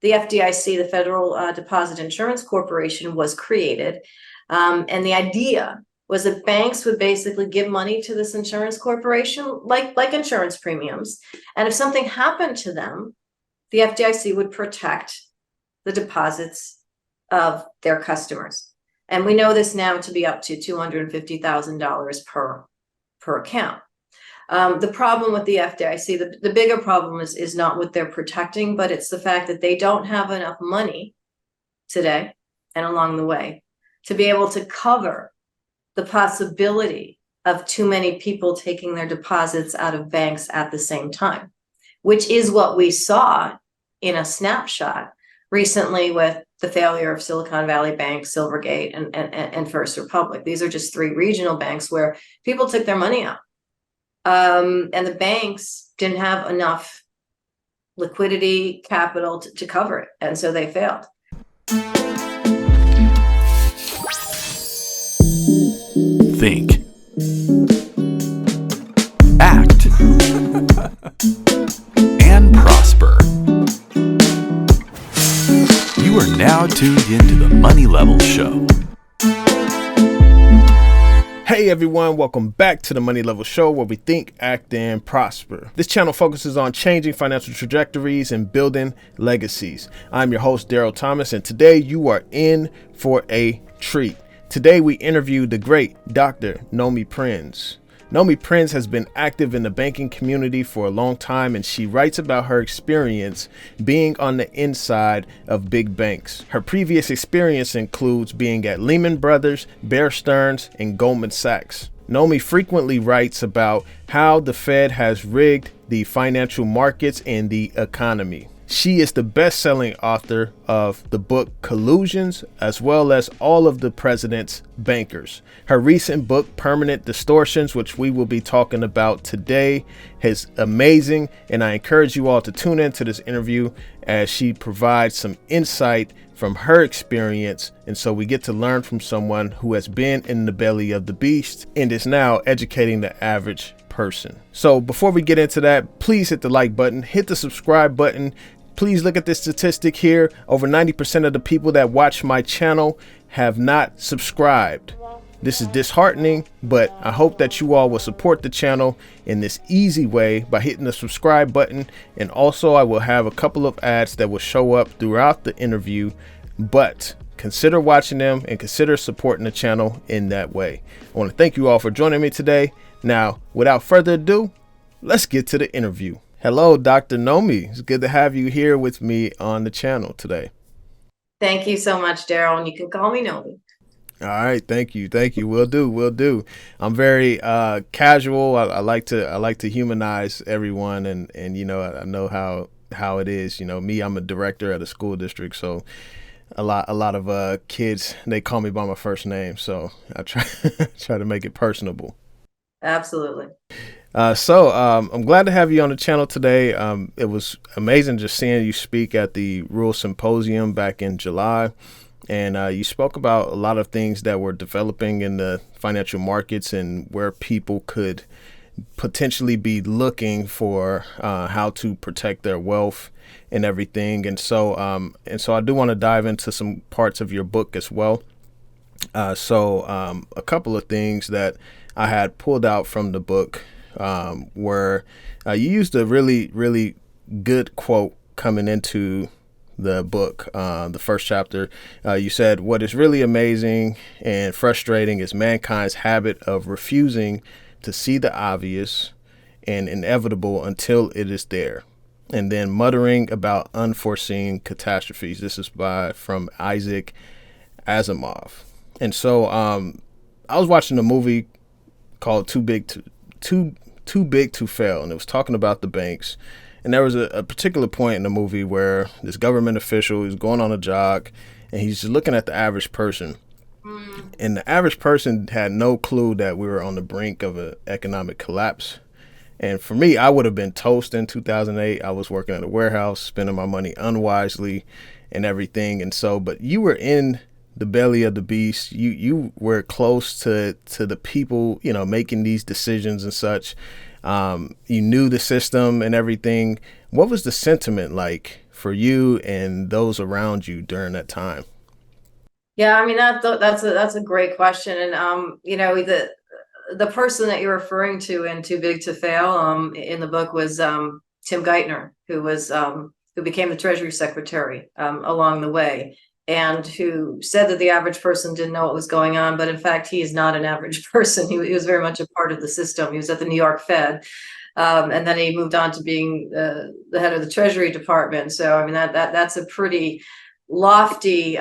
the FDIC, the Federal Deposit Insurance Corporation, was created. And the idea was that banks would basically give money to this insurance corporation, like insurance premiums. And if something happened to them, the FDIC would protect the deposits of their customers. And we know this now to be up to $250,000 per account. The problem with the FDIC, the bigger problem is not what they're protecting, but it's the fact that they don't have enough money today and along the way to be able to cover the possibility of too many people taking their deposits out of banks at the same time, which is what we saw in a snapshot recently with the failure of Silicon Valley Bank, Silvergate, and First Republic. These are just three regional banks where people took their money out. And the banks didn't have enough liquidity capital to cover it. And so they failed. Think. Act. And prosper. You are now tuned into the Money Level Show. Hey everyone, welcome back to the Money Level Show, where we think, act, and prosper. This channel focuses on changing financial trajectories and building legacies. I'm your host, Daryl Thomas, and today you are in for a treat. Today we interview the great Dr. Nomi Prins. Nomi Prins has been active in the banking community for a long time, and she writes about her experience being on the inside of big banks. Her previous experience includes being at Lehman Brothers, Bear Stearns, and Goldman Sachs. Nomi frequently writes about how the Fed has rigged the financial markets and the economy. She is the best-selling author of the book Collusions, as well as All of the President's Bankers. Her recent book, Permanent Distortions, which we will be talking about today, is amazing, and I encourage you all to tune into this interview as she provides some insight from her experience, and so we get to learn from someone who has been in the belly of the beast and is now educating the average person. So before we get into that, please hit the like button, hit the subscribe button. Please look at this statistic here. Over 90% of the people that watch my channel have not subscribed. This is disheartening, but I hope that you all will support the channel in this easy way by hitting the subscribe button. And also I will have a couple of ads that will show up throughout the interview, but consider watching them and consider supporting the channel in that way. I want to thank you all for joining me today. Now, without further ado, let's get to the interview. Hello, Dr. Nomi. It's good to have you here with me on the channel today. Thank you so much, Daryl. And you can call me Nomi. All right. Thank you. Will do. I'm very casual. I like to humanize everyone. And you know, I know how it is. You know, me, I'm a director at a school district. So a lot of kids, they call me by my first name. So I try to make it personable. Absolutely. So I'm glad to have you on the channel today. It was amazing just seeing you speak at the Rural Symposium back in July. And you spoke about a lot of things that were developing in the financial markets and where people could potentially be looking for how to protect their wealth and everything. And so I do want to dive into some parts of your book as well. So a couple of things that I had pulled out from the book where you used a really good quote coming into the book, the first chapter. You said, "What is really amazing and frustrating is mankind's habit of refusing to see the obvious and inevitable until it is there, and then muttering about unforeseen catastrophes." This is from Isaac Asimov. And so I was watching a movie called Too Big to Fail, and it was talking about the banks. And there was a particular point in the movie where this government official is going on a jog, and he's just looking at the average person. And the average person had no clue that we were on the brink of an economic collapse. And for me, I would have been toast in 2008. I was working at a warehouse, spending my money unwisely and everything. And so, but you were in the belly of the beast. You were close to the people, you know, making these decisions and such. You knew the system and everything. What was the sentiment like for you and those around you during that time? Yeah, I mean that's a great question, and the person that you're referring to in Too Big to Fail in the book was Tim Geithner, who became the Treasury Secretary along the way, and who said that the average person didn't know what was going on, but in fact he is not an average person. He was very much a part of the system. He was at the New York Fed. And then he moved on to being the head of the Treasury Department. So I mean that's a pretty lofty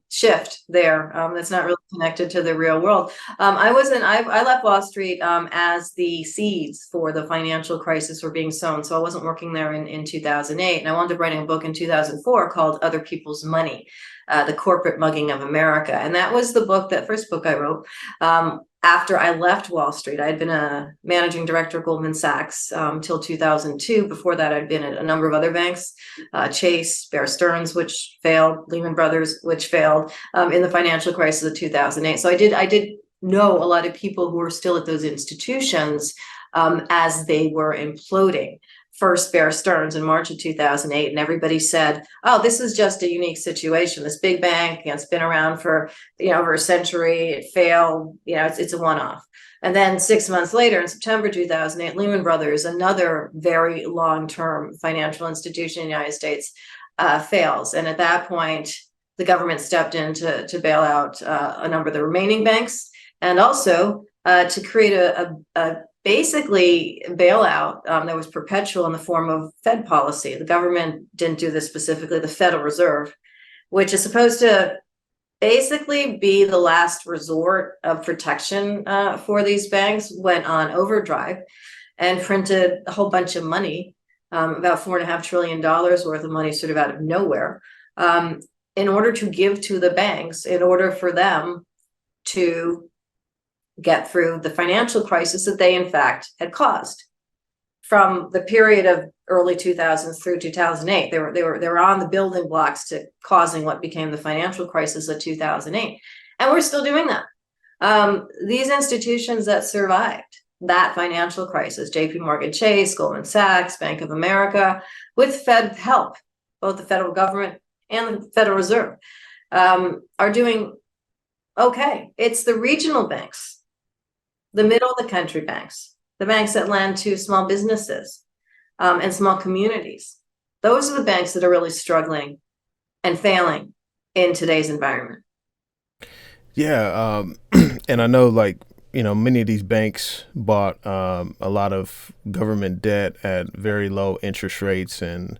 shift there. That's not really connected to the real world. I left Wall Street as the seeds for the financial crisis were being sown. So I wasn't working there in 2008, and I wound up writing a book in 2004 called Other People's Money, the Corporate Mugging of America. And that was the first book I wrote. After I left Wall Street, I had been a managing director of Goldman Sachs till 2002. Before that, I'd been at a number of other banks, Chase, Bear Stearns, which failed, Lehman Brothers, which failed in the financial crisis of 2008. So I did know a lot of people who were still at those institutions as they were imploding. First Bear Stearns in March of 2008, and everybody said, "Oh, this is just a unique situation. This big bank, it's been around for over a century. It failed. It's a one-off." And then 6 months later, in September 2008, Lehman Brothers, another very long-term financial institution in the United States, fails. And at that point, the government stepped in to bail out a number of the remaining banks, and also to create a basically bailout that was perpetual in the form of Fed policy. The government didn't do this specifically. The Federal Reserve, which is supposed to basically be the last resort of protection for these banks, went on overdrive and printed a whole bunch of money, about $4.5 trillion worth of money sort of out of nowhere, in order to give to the banks, in order for them to get through the financial crisis that they in fact had caused. From the period of early 2000s through 2008, they were on the building blocks to causing what became the financial crisis of 2008, and we're still doing that. These institutions that survived that financial crisis, J.P. Morgan Chase, Goldman Sachs, Bank of America, with Fed help, both the federal government and the Federal Reserve, are doing okay. It's the regional banks, the middle of the country banks, the banks that lend to small businesses and small communities. Those are the banks that are really struggling and failing in today's environment. Yeah. And I know many of these banks bought a lot of government debt at very low interest rates, and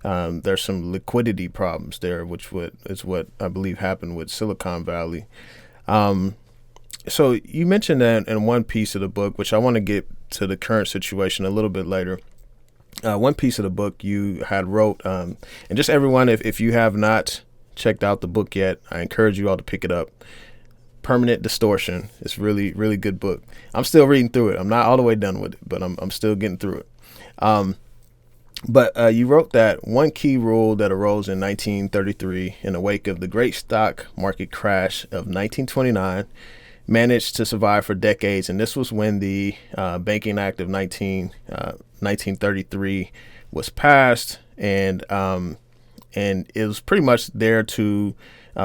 there's some liquidity problems there, which is what I believe happened with Silicon Valley. So you mentioned that in one piece of the book, which I want to get to the current situation a little bit later. One piece of the book you had wrote, and just everyone, if you have not checked out the book yet, I encourage you all to pick it up. Permanent Distortion. It's really, really good book. I'm still reading through it. I'm not all the way done with it, but I'm still getting through it. But you wrote that one key rule that arose in 1933 in the wake of the great stock market crash of 1929 managed to survive for decades, and this was when the Banking Act of 1933 was passed, and it was pretty much there to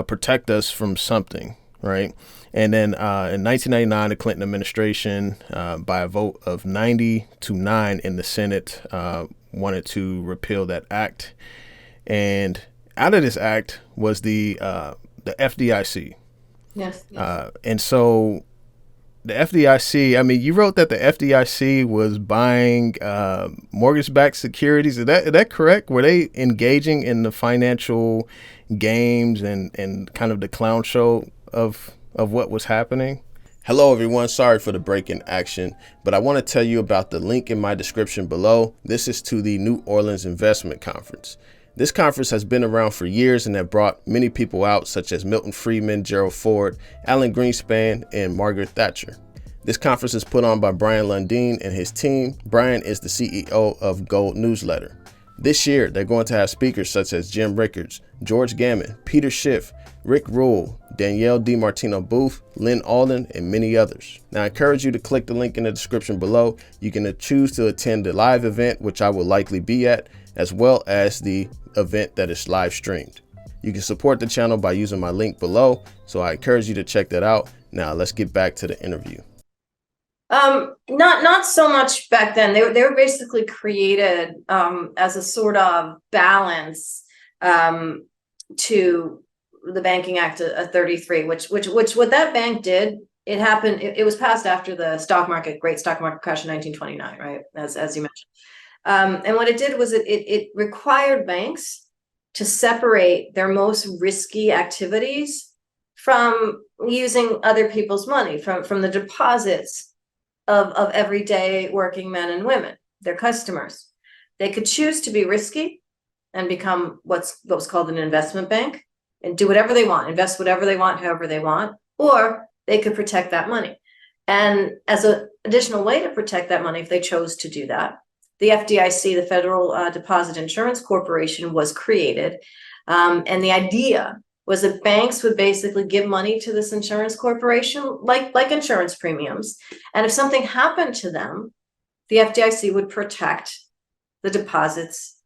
protect us from something, right? And then in 1999, the Clinton administration, by a vote of 90-9 in the Senate, wanted to repeal that act, and out of this act was the FDIC. Yes. And so the FDIC, I mean, you wrote that the FDIC was buying mortgage-backed securities. Is that correct? Were they engaging in the financial games and kind of the clown show of what was happening? Hello, everyone. Sorry for the break in action, but I want to tell you about the link in my description below. This is to the New Orleans Investment Conference. This conference has been around for years and have brought many people out, such as Milton Friedman, Gerald Ford, Alan Greenspan, and Margaret Thatcher. This conference is put on by Brian Lundeen and his team. Brian is the CEO of Gold Newsletter. This year, they're going to have speakers such as Jim Rickards, George Gammon, Peter Schiff, Rick Rule, Danielle DiMartino Booth, Lynn Alden, and many others. Now, I encourage you to click the link in the description below. You can choose to attend the live event, which I will likely be at, as well as the event that is live streamed. You can support the channel by using my link below, so I encourage you to check that out. Now let's get back to the interview. Not so much back then. They were basically created as a sort of balance to the Banking Act of 33, which what that bank did, it happened, it was passed after the great stock market crash in 1929, right? As you mentioned. And what it did was it required banks to separate their most risky activities from using other people's money, from the deposits of everyday working men and women, their customers. They could choose to be risky and become what's called an investment bank and do whatever they want, invest whatever they want, however they want, or they could protect that money. And as an additional way to protect that money, if they chose to do that, the FDIC, the Federal Deposit Insurance Corporation, was created. And the idea was that banks would basically give money to this insurance corporation, like insurance premiums. And if something happened to them, the FDIC would protect the deposits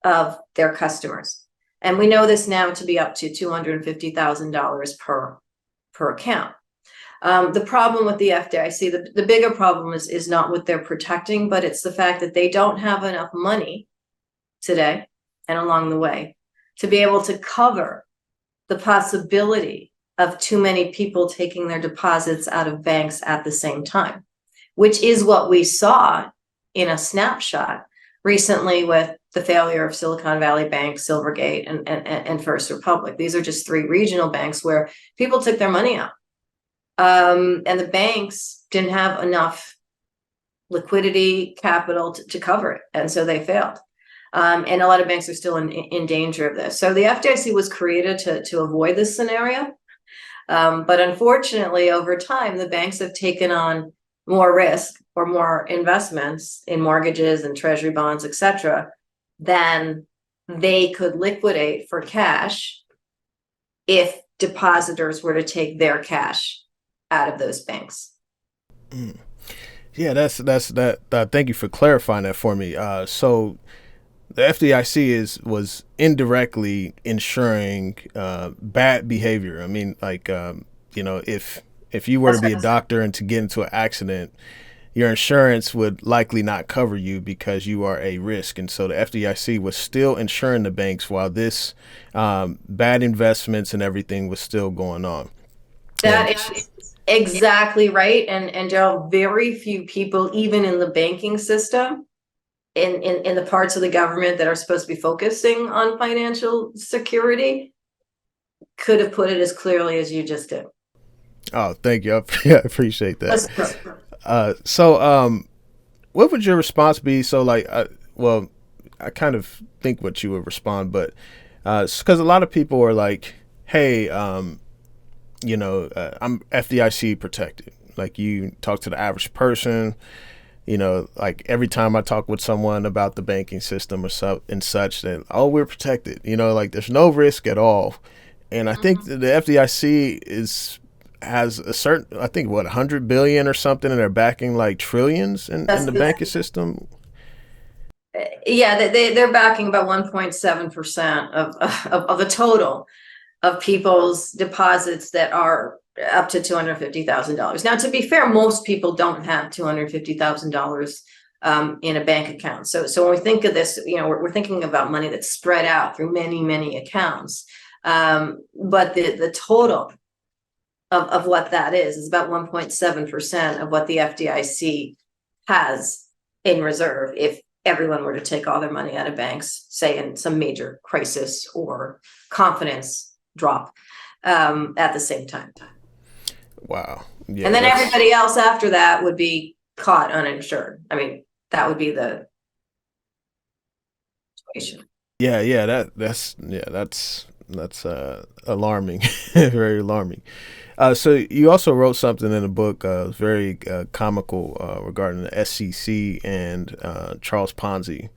of their customers. And we know this now to be up to $250,000 per account. The problem with the FDIC, the bigger problem is not what they're protecting, but it's the fact that they don't have enough money today and along the way to be able to cover the possibility of too many people taking their deposits out of banks at the same time, which is what we saw in a snapshot recently with the failure of Silicon Valley Bank, Silvergate, and First Republic. These are just three regional banks where people took their money out. And the banks didn't have enough liquidity capital to cover it. And so they failed. And a lot of banks are still in danger of this. So the FDIC was created to avoid this scenario. But unfortunately, over time, the banks have taken on more risk or more investments in mortgages and treasury bonds, et cetera, than they could liquidate for cash if depositors were to take their cash out of those banks. Yeah, that's that. Thank you for clarifying that for me. So the FDIC was indirectly ensuring bad behavior. I mean, like if you were to be a doctor and to get into an accident, your insurance would likely not cover you because you are a risk. And so the FDIC was still insuring the banks while this bad investments and everything was still going on. That is exactly right. And there are very few people, even in the banking system, in the parts of the government that are supposed to be focusing on financial security, could have put it as clearly as you just did. Oh, thank you. I appreciate that. So what would your response be? So I kind of think what you would respond, but because a lot of people are like, hey, I'm FDIC protected. Like, you talk to the average person, like every time I talk with someone about the banking system or such, that, oh, we're protected, like there's no risk at all. And I think that the FDIC has a certain, I think, 100 billion or something, and they're backing like trillions in the banking system. Yeah, they're backing about 1.7% of the total of people's deposits that are up to $250,000. Now, to be fair, most people don't have $250,000 in a bank account. So when we think of this, we're thinking about money that's spread out through many, many accounts. But the total of what that is about 1.7% of what the FDIC has in reserve if everyone were to take all their money out of banks, say in some major crisis or confidence drop at the same time. Wow. Yeah, and then everybody else after that would be caught uninsured. I mean, that would be the situation. Yeah, that's alarming. Very alarming. So you also wrote something in the book, very comical, regarding the SEC and Charles Ponzi.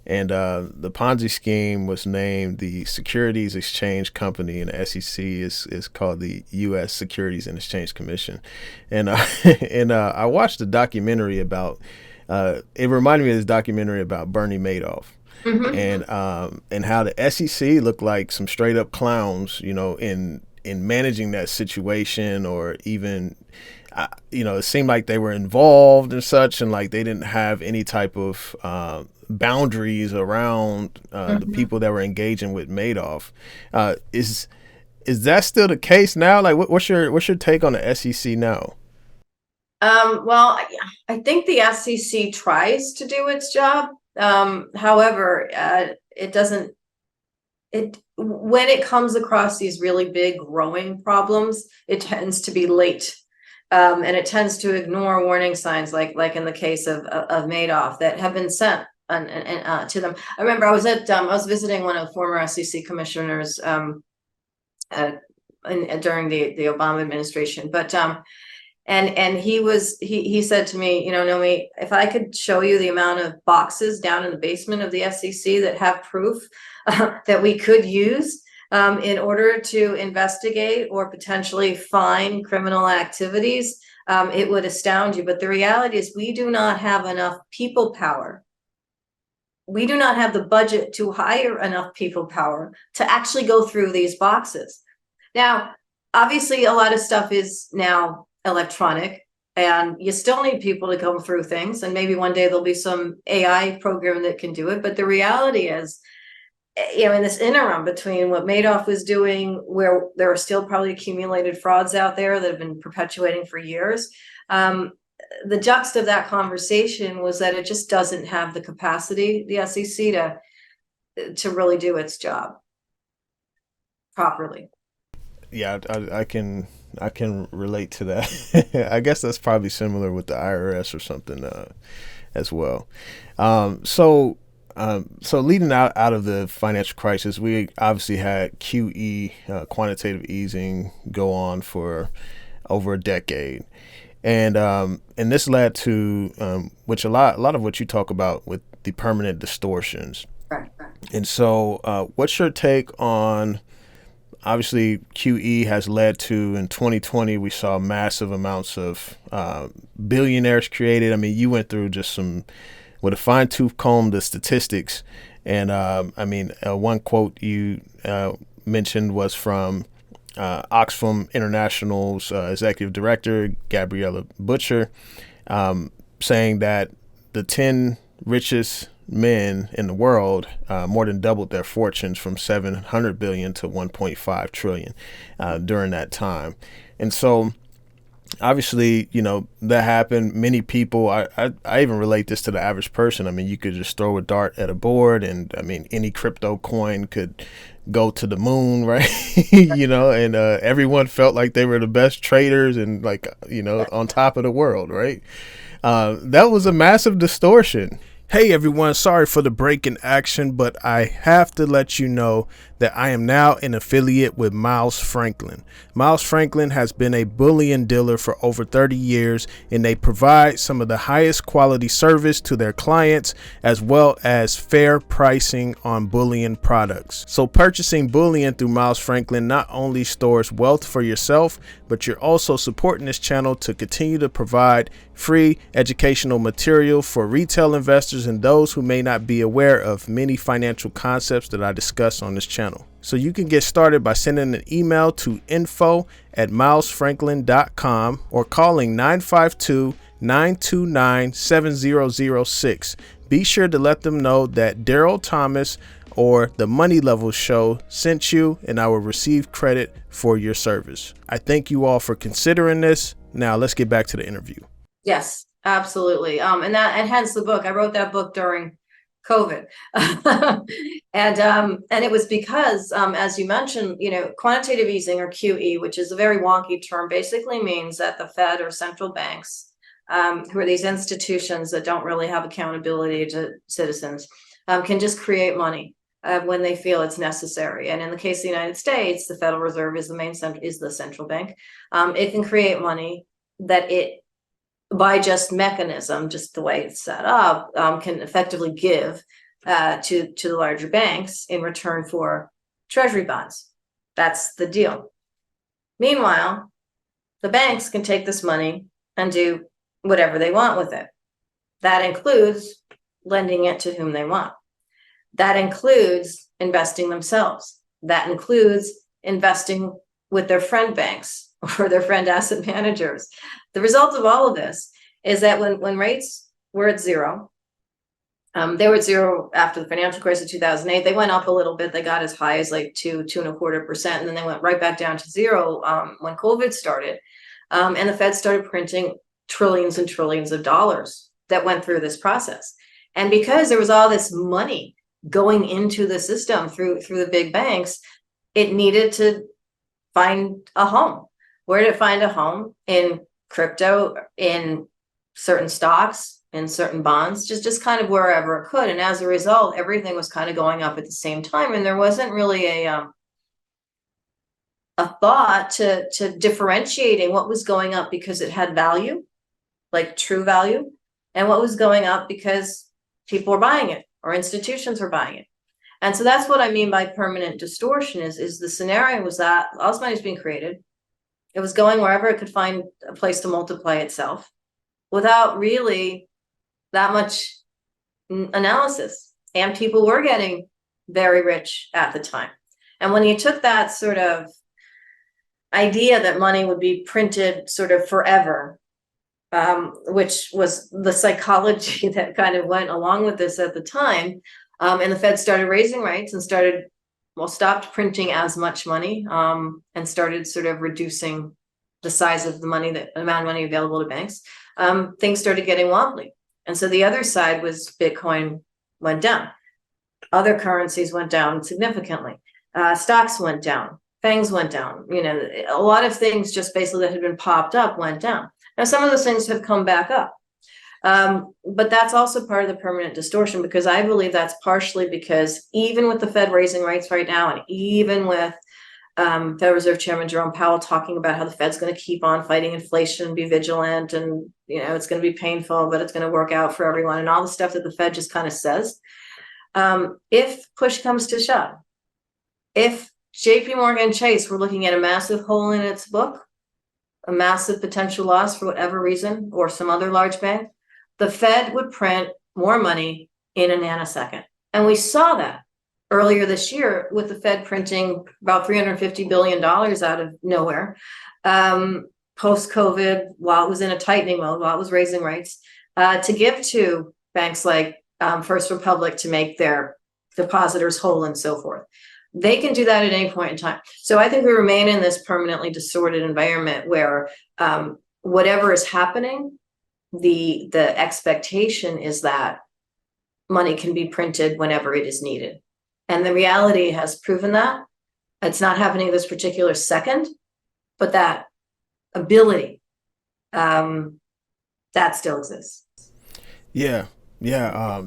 And the Ponzi scheme was named the Securities Exchange Company, and the SEC is called the U.S. Securities and Exchange Commission. And I watched a documentary about. It reminded me of this documentary about Bernie Madoff. Mhm. And how the SEC looked like some straight up clowns, in managing that situation, or even, it seemed like they were involved and such, and like they didn't have any type of boundaries around the Mhm. people that were engaging with Madoff. Is that still the case now? Like, what's your take on the SEC now? Well, I think the SEC tries to do its job. However, it doesn't. It when it comes across these really big growing problems, it tends to be late, and it tends to ignore warning signs, like in the case of Madoff, that have been sent to them. I remember I was visiting one of the former SEC commissioners uh, during the Obama administration, but and he said to me, Nomi, if I could show you the amount of boxes down in the basement of the SEC that have proof that we could use in order to investigate or potentially fine criminal activities, it would astound you. But the reality is we do not have enough people power. We do not have the budget to hire enough people power to actually go through these boxes. Now, obviously, a lot of stuff is now electronic, and you still need people to go through things. And maybe one day there'll be some AI program that can do it. But the reality is, in this interim between what Madoff was doing, where there are still probably accumulated frauds out there that have been perpetuating for years, the juxt of that conversation was that it just doesn't have the capacity, the SEC, to really do its job properly. Yeah, I can relate to that. I guess that's probably similar with the IRS or something as well. So leading out of the financial crisis, we obviously had QE, quantitative easing, go on for over a decade, and this led to which a lot of what you talk about with the permanent distortions. Right, right. And so, what's your take on? Obviously, QE has led to, in 2020, we saw massive amounts of billionaires created. I mean, you went through just with a fine tooth comb, the statistics. And one quote you mentioned was from Oxfam International's executive director, Gabriella Butcher, saying that the 10 richest men in the world more than doubled their fortunes from 700 billion to 1.5 trillion during that time. And so obviously, that happened. Many people, I even relate this to the average person. I mean, you could just throw a dart at a board, and I mean, any crypto coin could go to the moon, right? And everyone felt like they were the best traders and like, on top of the world, right? That was a massive distortion. Hey everyone, sorry for the break in action, but I have to let you know that I am now an affiliate with Miles Franklin. Miles Franklin has been a bullion dealer for over 30 years, and they provide some of the highest quality service to their clients, as well as fair pricing on bullion products. So purchasing bullion through Miles Franklin not only stores wealth for yourself, but you're also supporting this channel to continue to provide free educational material for retail investors and those who may not be aware of many financial concepts that I discuss on this channel. So you can get started by sending an email to info@milesfranklin.com or calling 952-929-7006. Be sure to let them know that Daryl Thomas or the Money Level Show sent you, and I will receive credit for your service. I thank you all for considering this. Now let's get back to the interview. Yes, absolutely. And hence the book. I wrote that book during COVID. And it was because, as you mentioned, quantitative easing, or QE, which is a very wonky term, basically means that the Fed, or central banks, who are these institutions that don't really have accountability to citizens, can just create money when they feel it's necessary. And in the case of the United States, the Federal Reserve is the central bank. It can create money that it, by just mechanism, just the way it's set up, can effectively give to the larger banks in return for treasury bonds. That's the deal. Meanwhile, the banks can take this money and do whatever they want with it. That includes lending it to whom they want. That includes investing themselves. That includes investing with their friend banks or their friend asset managers. The result of all of this is that when rates were at zero, they were at zero after the financial crisis of 2008. They went up a little bit. They got as high as like 2.25%, and then they went right back down to zero when COVID started. And the Fed started printing trillions and trillions of dollars that went through this process. And because there was all this money going into the system through the big banks, it needed to find a home. Where did it find a home? In crypto, in certain stocks, in certain bonds, just kind of wherever it could. And as a result, everything was kind of going up at the same time. And there wasn't really a thought to differentiating what was going up because it had value, like true value, and what was going up because people were buying it or institutions were buying it. And so that's what I mean by permanent distortion is the scenario was that all this money is being created. It was going wherever it could find a place to multiply itself without really that much analysis. And people were getting very rich at the time. And when you took that sort of idea that money would be printed sort of forever, which was the psychology that kind of went along with this at the time, and the Fed started raising rates and stopped printing as much money, and started sort of reducing the size of the amount of money available to banks, things started getting wobbly. And so the other side was Bitcoin went down. Other currencies went down significantly. Stocks went down. FANGs went down. A lot of things just basically that had been popped up went down. Now, some of those things have come back up. But that's also part of the permanent distortion, because I believe that's partially because even with the Fed raising rates right now, and even with Federal Reserve Chairman Jerome Powell talking about how the Fed's going to keep on fighting inflation and be vigilant, and it's going to be painful, but it's going to work out for everyone, and all the stuff that the Fed just kind of says. If push comes to shove, if JP Morgan Chase were looking at a massive hole in its book, a massive potential loss for whatever reason, or some other large bank, the Fed would print more money in a nanosecond. And we saw that earlier this year with the Fed printing about $350 billion out of nowhere, post-COVID, while it was in a tightening mode, while it was raising rates, to give to banks like First Republic to make their depositors whole and so forth. They can do that at any point in time. So I think we remain in this permanently distorted environment where whatever is happening, the expectation is that money can be printed whenever it is needed. And the reality has proven that. It's not happening this particular second, but that ability, that still exists. Yeah,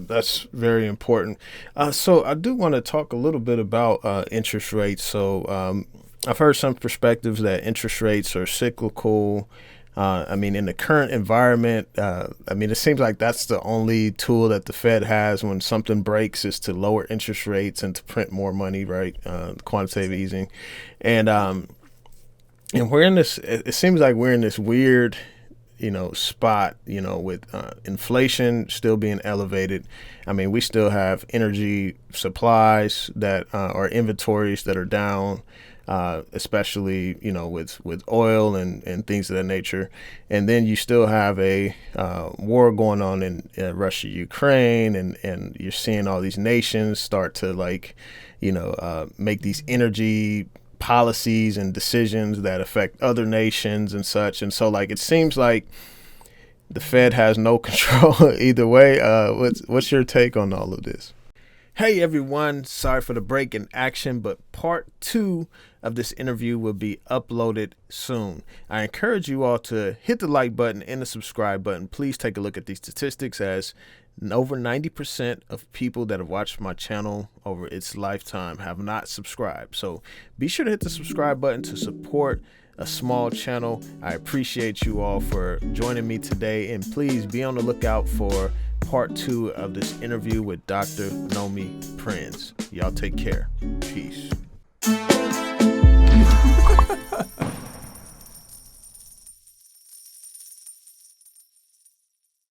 that's very important. So I do want to talk a little bit about interest rates. So I've heard some perspectives that interest rates are cyclical. In the current environment, it seems like that's the only tool that the Fed has when something breaks is to lower interest rates and to print more money, right? Quantitative easing. And we're in this, it seems like we're in this weird, spot, with inflation still being elevated. We still have energy supplies that or inventories that are down. Especially, with oil and things of that nature. And then you still have a war going on in Russia, Ukraine, and you're seeing all these nations start to make these energy policies and decisions that affect other nations and such. And so it seems like the Fed has no control either way. What's your take on all of this? Hey everyone, sorry for the break in action, but part 2 of this interview will be uploaded soon. I encourage you all to hit the like button and the subscribe button. Please take a look at these statistics, as over 90% of people that have watched my channel over its lifetime have not subscribed. So be sure to hit the subscribe button to support a small channel. I appreciate you all for joining me today, and please be on the lookout for part 2 of this interview with Dr. Nomi Prins. Y'all take care. Peace.